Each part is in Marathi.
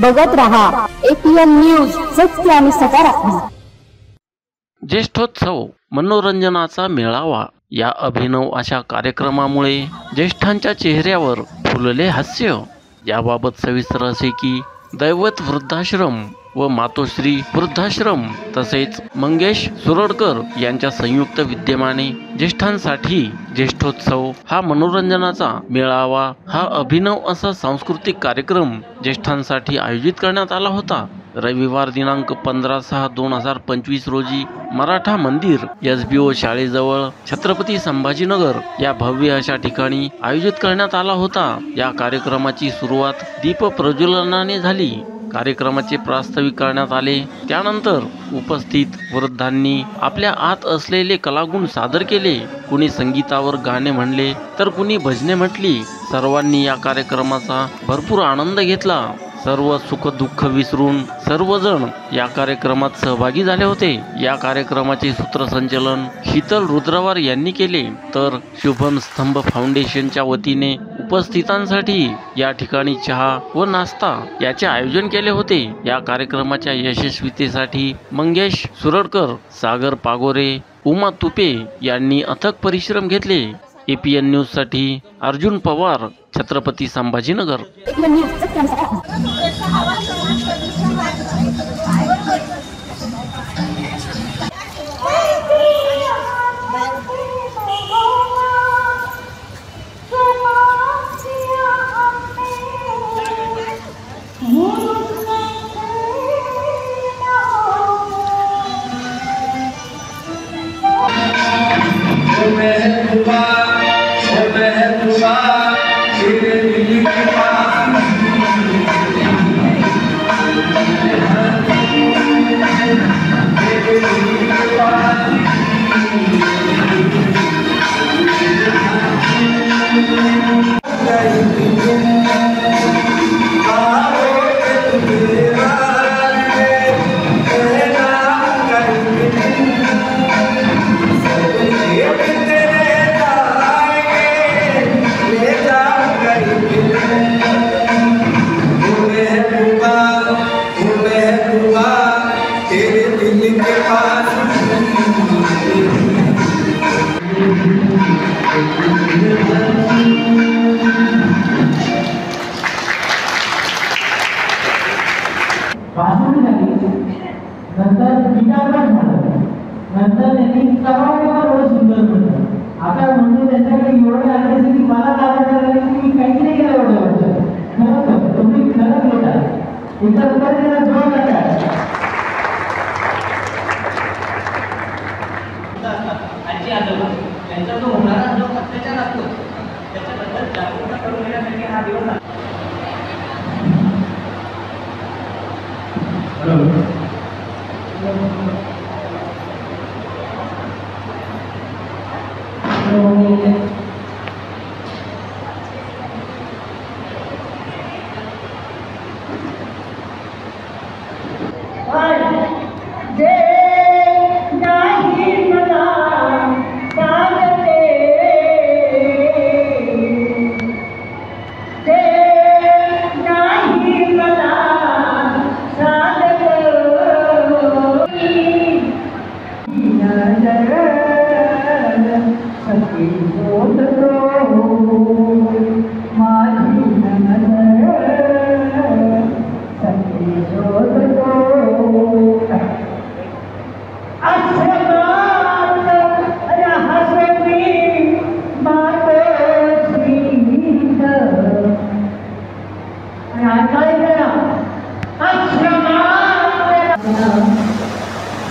बघत रहा APN न्यूज, सत्य आणि सकारात्मक. ज्येष्ठोत्सव मनोरंजनाचा मेळावा या अभिनव अशा कार्यक्रमामुळे ज्येष्ठांच्या चेहऱ्यावर फुलले हास्य. याबाबत सविस्तर असे की दैवत वृद्धाश्रम व मातोश्री वृद्धाश्रम तसेच मंगेश सुरडकर यांच्या संयुक्त विद्यमाने ज्येष्ठांसाठी ज्येष्ठोत्सव हा मनोरंजनाचा मेळावा हा अभिनव असा सांस्कृतिक कार्यक्रम ज्येष्ठांसाठी आयोजित करण्यात आला होता. रविवार दिनांक 15/6/2025 रोजी मराठा मंदिर SBO शाळेजवळ छत्रपती संभाजीनगर या भव्य अशा ठिकाणी आयोजित करण्यात आला होता. या कार्यक्रमाची सुरुवात दीप प्रज्वलनाने झाली. कार्यक्रमाचे प्रास्ताविक करण्यात आले. त्यानंतर उपस्थित वृद्धांनी आपल्या आत असलेले कलागुण सादर केले. कुणी संगीतावर गाणे म्हणले तर कुणी भजने म्हटली. सर्वांनी या कार्यक्रमाचा भरपूर आनंद घेतला. सर्व सुख दुःख विसरून सर्वजण या कार्यक्रमात सहभागी झाले होते. या कार्यक्रमाचे सूत्रसंचालन शीतल रुद्रवार यांनी केले, तर शुभम स्तंभ फाउंडेशनच्या वतीने उपस्थितांसाठी या ठिकाणी चहा व नाश्ता याचे आयोजन केले होते. या कार्यक्रमाच्या यशस्वीतेसाठी मंगेश सुरडकर, सागर पागोरे, उमा तुपे यांनी अथक परिश्रम घेतले. APN न्यूज साठी अर्जुन पवार, छत्रपती संभाजीनगर. नंतर गिटारवर झालं, नंतर त्यांनी कवाडीवर सुंदर म्हणलं. आता म्हणजे त्यांच्याकडे एवढे आले की मला लागायला की मी काहीच नाही केलं एवढं वर्ष. खरं तुम्ही खरं घेता एकदा उत्तर त्याला जोर नका. आजी आजोबा त्यांचा जो होणारा जो अत्याचार असतो त्याच्याबद्दल जागरूकता करून घेण्यासाठी हा दिवस आहे.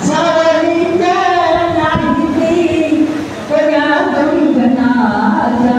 सावरी नाही कन्या गंगनाचा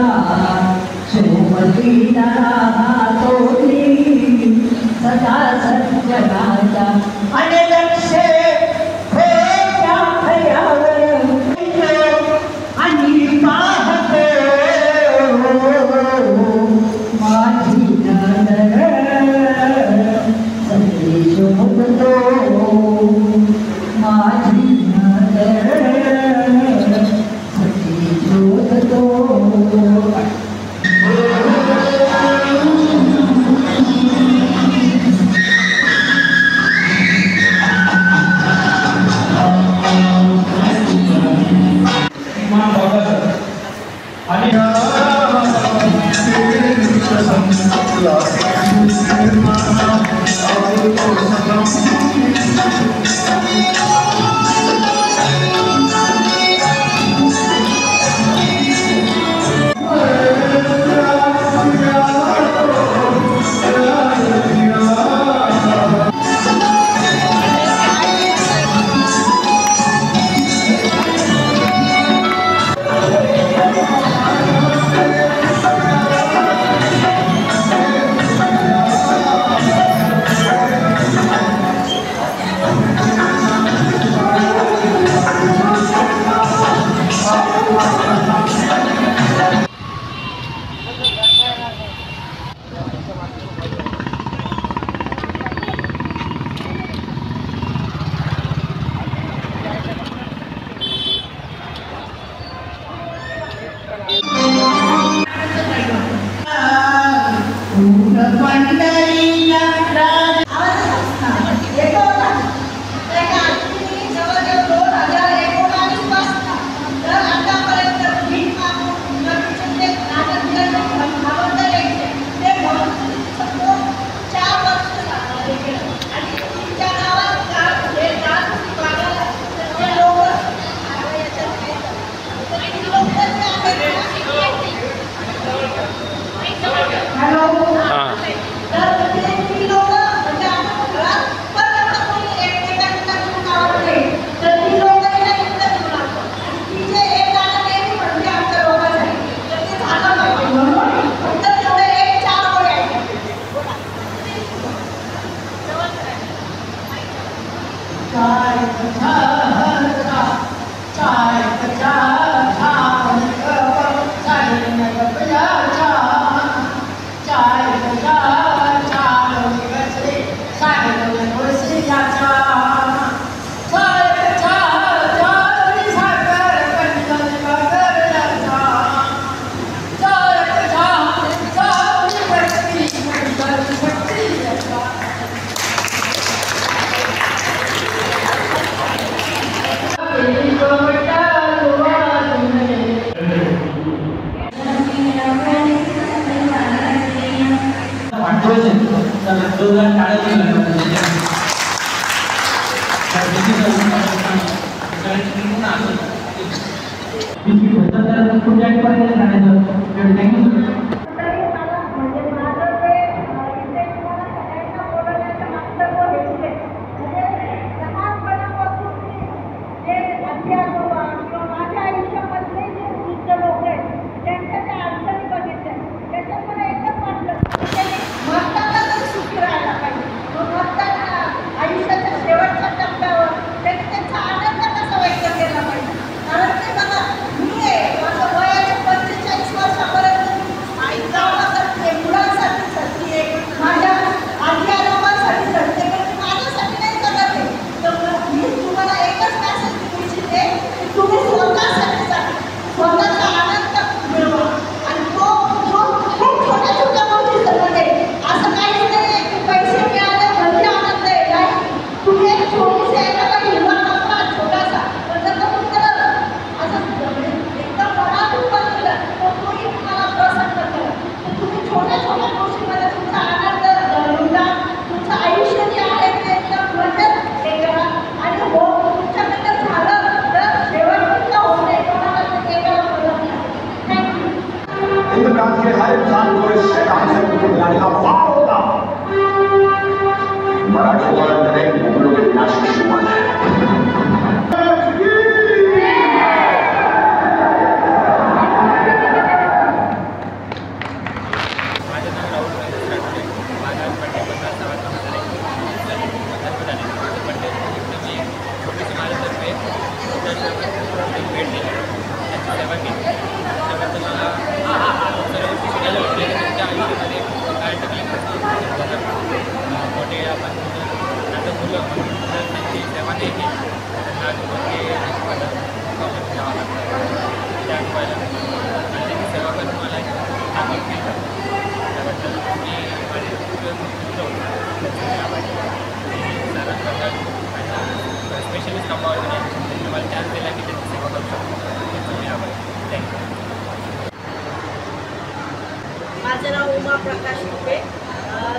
माझं नाव उमा प्रकाश रुपे,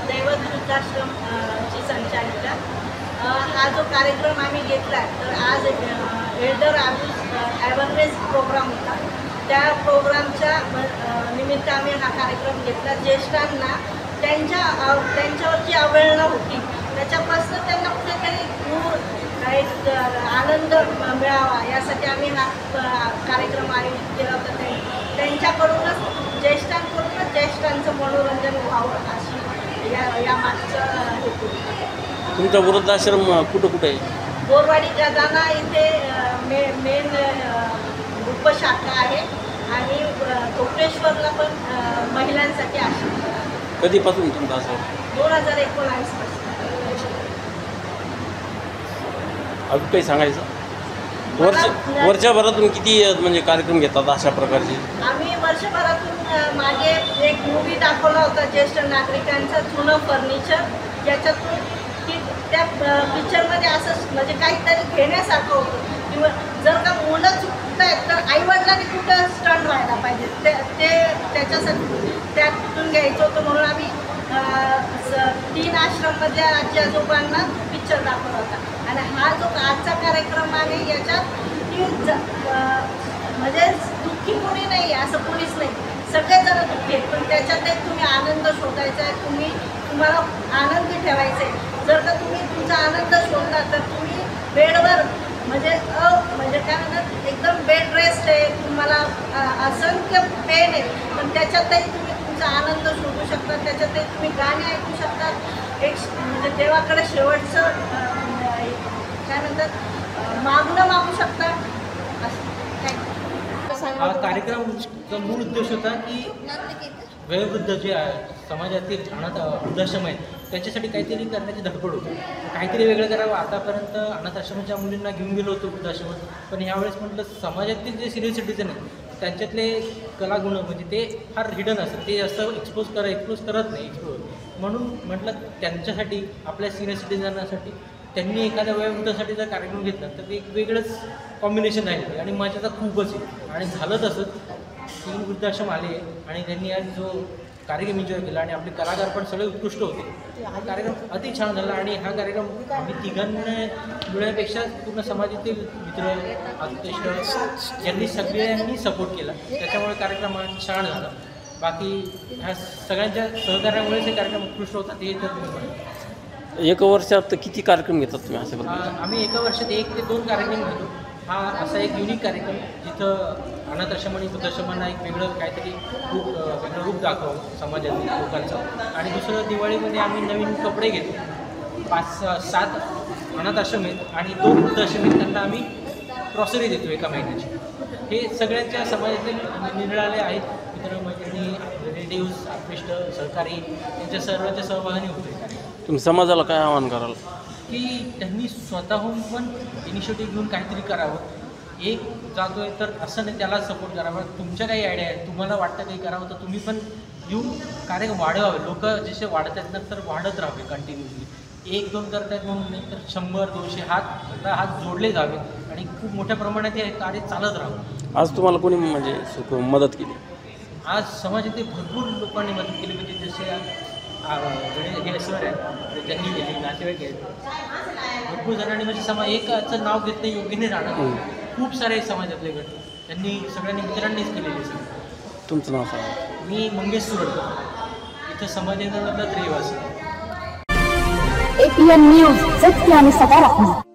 दैवत वृद्धाश्रम ची संचालिका हा जो कार्यक्रम आम्ही घेतला तर आज एल्डर अवेअरनेस प्रोग्राम होता. त्या प्रोग्रामच्या निमित्त आम्ही हा कार्यक्रम घेतला. ज्येष्ठांना त्यांच्यावर जी अवहेलना होती त्याच्यापासून त्यांना कुठेतरी दूर एक आनंद मिळावा यासाठी आम्ही हा कार्यक्रम आयोजित केला होता. त्यांच्याकडूनच ज्येष्ठांचं मनोरंजन व्हावं अशी या मागचं हेतू. तुमचा वृद्धाश्रम कुठं कुठे आहे? बोरवाडी गजाना इथे मेन उपशाखा आहे आणि कोपेश्वरला पण महिलांसाठी आश्रम. कधीपासून तुमचा असं? 2019 पासून. अजून काही सांगायचं? वर्षभरातून किती म्हणजे कार्यक्रम घेतात अशा प्रकारचे? आम्ही वर्षभरातून मागे एक मूवी दाखवला होता ज्येष्ठ नागरिकांचं जुनं फर्निचर. ज्याच्यातून की त्या पिक्चरमध्ये असं म्हणजे काहीतरी घेण्यासारखं होतं किंवा जर का मुलं चुकत आहेत तर आईवडिलांनी कुठं स्टंट व्हायला पाहिजे ते त्याच्यासाठी त्यातून घ्यायचं होतं. म्हणून आम्ही 3 आश्रममधल्या आजी आजोबांना पिक्चर दाखवला होता. आणि हा जो आजचा कार्यक्रम आहे याच्यात की म्हणजे दुःखी कोणी नाही आहे असं कोणीच नाही, सगळेजण दुःखी आहेत. पण त्याच्यात तुम्ही आनंद शोधायचा आहे, तुम्हाला आनंदी ठेवायचं आहे. जर का तुम्ही तुमचा आनंद शोधला तर तुम्ही बेडवर म्हणजे काय म्हणतात एकदम बेड रेस्ट आहे, तुम्हाला असंख्य पेन आहे पण त्याच्यातही तुम्ही तुमचा आनंद शोधू शकता. त्याच्यातही तुम्ही गाणी ऐकू शकता. एक म्हणजे देवाकडे शेवटचं काय म्हणतात मागू शकता. हा कार्यक्रमाचा मूळ उद्देश होता की वयोवृद्ध जे समाजातील अनाथ वृद्धाश्रम आहेत त्यांच्यासाठी काहीतरी करण्याची धडपड होती. काहीतरी वेगळं करावं. आतापर्यंत अनाथ आश्रमाच्या मुलींना घेऊन गेलो होतो वृद्धाश्रमात, पण यावेळेस म्हटलं समाजातील जे सिनियर सिटीजन आहेत त्यांच्यातले कलागुण म्हणजे ते फार हिडन असतात, ते असं एक्सपोज करत नाही. म्हणून म्हटलं त्यांच्यासाठी आपल्या सिनियर सिटीजनासाठी त्यांनी एखाद्या वयोवृद्धासाठी जर कार्यक्रम घेतला तर ते एक वेगळंच कॉम्बिनेशन राहिलं आणि मजा तर खूपच आहे. आणि झालं तसंच 3 वृद्धाश्रम आले आणि त्यांनी आज जो कार्यक्रम एन्जॉय केला आणि आपले कलाकार पण सगळे उत्कृष्ट होते. हा कार्यक्रम अति छान झाला आणि हा कार्यक्रम आम्ही तिघांना मिळण्यापेक्षा पूर्ण समाजातील मित्र आत्तेष्ट यांनी सगळ्यांनी सपोर्ट केला, त्याच्यामुळे कार्यक्रम छान झाला. बाकी ह्या सगळ्यांच्या सहकार्यामुळेच हे कार्यक्रम उत्कृष्ट होतात हे तर तुम्ही. एका वर्षात किती कार्यक्रम घेतात तुम्ही असं? आम्ही एका वर्षात 1 ते 2 कार्यक्रम घेतो. हा असा एक युनिक कार्यक्रम जिथं अनाथ आश्रम आणि वृद्धाश्रमांना एक वेगळं काहीतरी वेगळं रूप दाखवावं समाजातील लोकांचं. आणि दुसरं दिवाळीमध्ये आम्ही नवीन कपडे घेतो. 5-7 अनाथ आश्रम आहेत आणि 2 वृद्धाश्रम आहेत, त्यांना आम्ही ग्रॉसरी देतो एका महिन्याची. हे सगळ्यांच्या समाजातील निराळे आहेत, मित्रमैत्रिणी, रिलेटिव्स, आत्मिष्ट, सहकारी यांच्या सर्वांच्या सहभागाने होतो. तुम्ही समाजाला काय आवाहन कराल? की त्यांनी स्वतःहून पण इनिशिएटिव्ह घेऊन काहीतरी करावं. एक जातोय तर असं नाही त्याला सपोर्ट करावा. तुमच्या काही आयडिया आहेत, तुम्हाला वाटतं काही करावं तर तुम्ही पण येऊन कार्यक्रम वाढवावे. लोक जसे वाढत आहेत ना तर वाढत राहावे कंटिन्युअसली. 1-2 करत आहेत म्हणून नाही तर 100-200 हात जोडले जावे आणि खूप मोठ्या प्रमाणात हे कार्य चालत राहावं. आज तुम्हाला कोणी म्हणजे मदत केली? आज समाजातील भरपूर लोकांनी मदत केली. म्हणजे जसे हे सर आहेत त्यांनी केली, नातेवाईक आहेत, भरपूर जणांनी म्हणजे एकाचं नाव घेत नाही योग्य नाही राहणार. खूप सारे समाजातले गट त्यांनी सगळ्यांनी मित्रांनीच केलेले. सगळं. तुमचं नाव सांगा. मी मंगेश सुरडकर, इथं संभाजीनगरमधला रहिवासी. APN न्यूज सत्य आणि सकारात्मक.